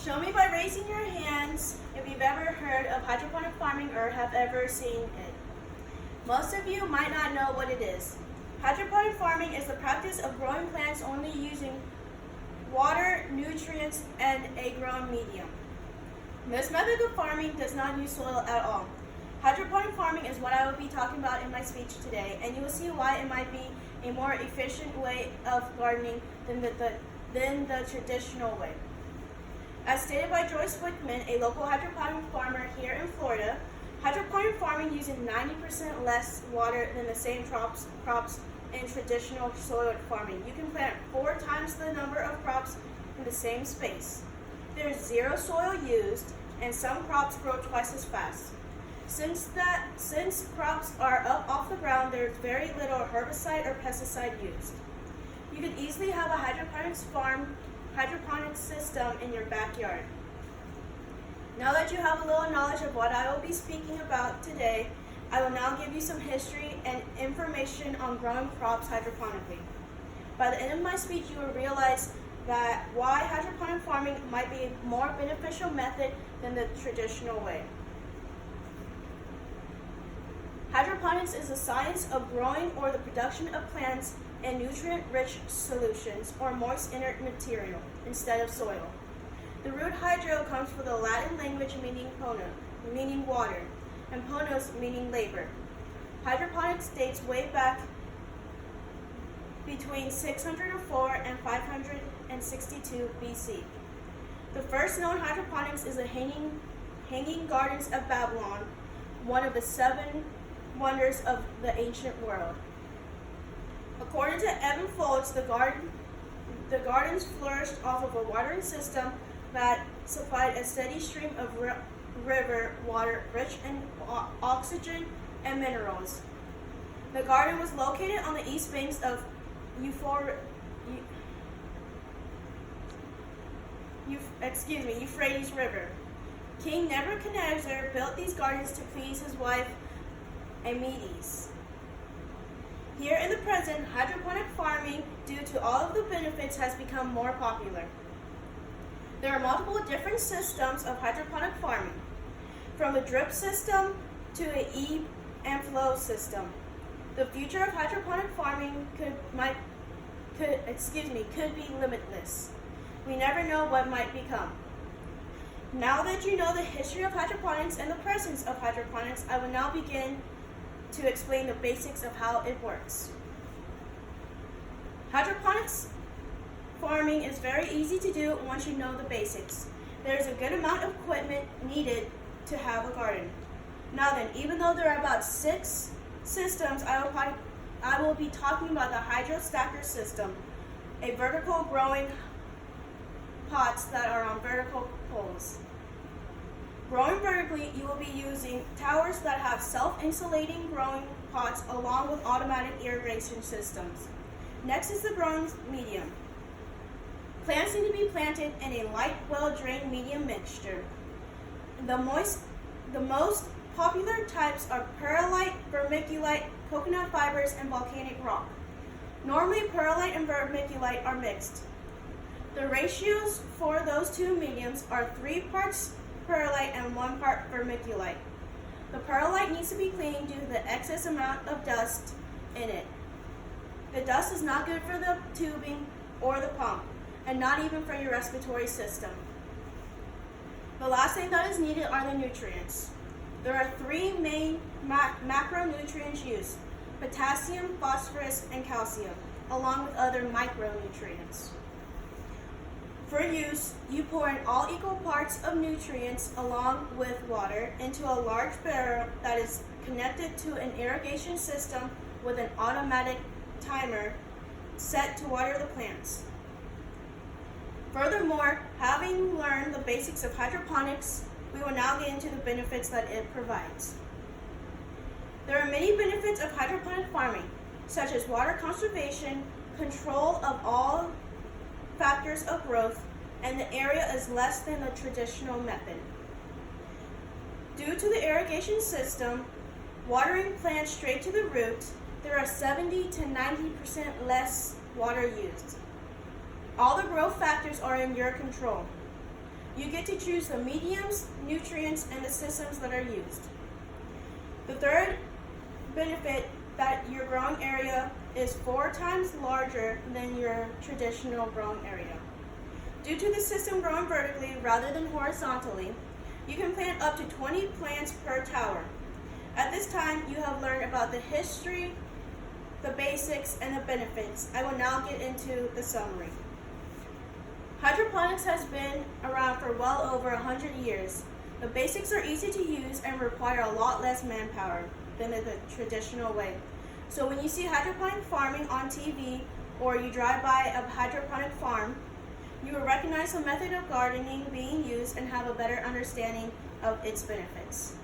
Show me by raising your hands if you've ever heard of hydroponic farming or have ever seen it. Most of you might not know what it is. Hydroponic farming is the practice of growing plants only using water, nutrients, and a grown medium. This method of farming does not use soil at all. Hydroponic farming is what I will be talking about in my speech today, and you will see why it might be a more efficient way of gardening than the traditional way. As stated by Joyce Wickman, a local hydroponic farmer here in Florida, hydroponic farming uses 90% less water than the same crops in traditional soil farming. You can plant 4 times the number of crops in the same space. There is 0 soil used, and some crops grow twice as fast. Since crops are up off the ground, there is very little herbicide or pesticide used. You can easily have a hydroponics system in your backyard. Now that you have a little knowledge of what I will be speaking about today, I will now give you some history and information on growing crops hydroponically. By the end of my speech, you will realize that why hydroponic farming might be a more beneficial method than the traditional way. Hydroponics is the science of growing or the production of plants in nutrient-rich solutions or moist inert material instead of soil. The root hydro comes from the Latin language meaning pono, meaning water, and ponos meaning labor. Hydroponics dates way back between 604 and 562 BC. The first known hydroponics is the Hanging Gardens of Babylon, one of the 7 wonders of the ancient world. According to Evan Folds, the gardens flourished off of a watering system that supplied a steady stream of river water rich in oxygen and minerals. The garden was located on the east banks of Euphrates River. King Nebuchadnezzar built these gardens to please his wife Amides. Here in the present, hydroponic farming, due to all of the benefits, has become more popular. There are multiple different systems of hydroponic farming, from a drip system to an ebb and flow system. The future of hydroponic farming could be limitless. We never know what might become. Now that you know the history of hydroponics and the presence of hydroponics, I will now begin to explain the basics of how it works. Hydroponics farming is very easy to do once you know the basics. There is a good amount of equipment needed to have a garden. Now then, even though there are about 6 systems, I will be talking about the hydro stacker system, a vertical growing pots that are on vertical poles. Growing vertically, you will be using towers that have self-insulating growing pots along with automatic irrigation systems. Next is the growing medium. Plants need to be planted in a light, well-drained medium mixture. The most popular types are perlite, vermiculite, coconut fibers, and volcanic rock. Normally, perlite and vermiculite are mixed. The ratios for those 2 mediums are 3 parts perlite and 1 part vermiculite. The perlite needs to be cleaned due to the excess amount of dust in it. The dust is not good for the tubing or the pump, and not even for your respiratory system. The last thing that is needed are the nutrients. There are 3 main macronutrients used: potassium, phosphorus, and calcium, along with other micronutrients. For use, you pour in all equal parts of nutrients along with water into a large barrel that is connected to an irrigation system with an automatic timer set to water the plants. Furthermore, having learned the basics of hydroponics, we will now get into the benefits that it provides. There are many benefits of hydroponic farming, such as water conservation, control of all factors of growth, and the area is less than the traditional method. Due to the irrigation system, watering plants straight to the root, there are 70 to 90% less water used. All the growth factors are in your control. You get to choose the mediums, nutrients, and the systems that are used. The third benefit that your growing area is 4 times larger than your traditional growing area. Due to the system growing vertically rather than horizontally, you can plant up to 20 plants per tower. At this time, you have learned about the history, the basics, and the benefits. I will now get into the summary. Hydroponics has been around for well over 100 years. The basics are easy to use and require a lot less manpower than the traditional way. So when you see hydroponic farming on TV or you drive by a hydroponic farm, you will recognize the method of gardening being used and have a better understanding of its benefits.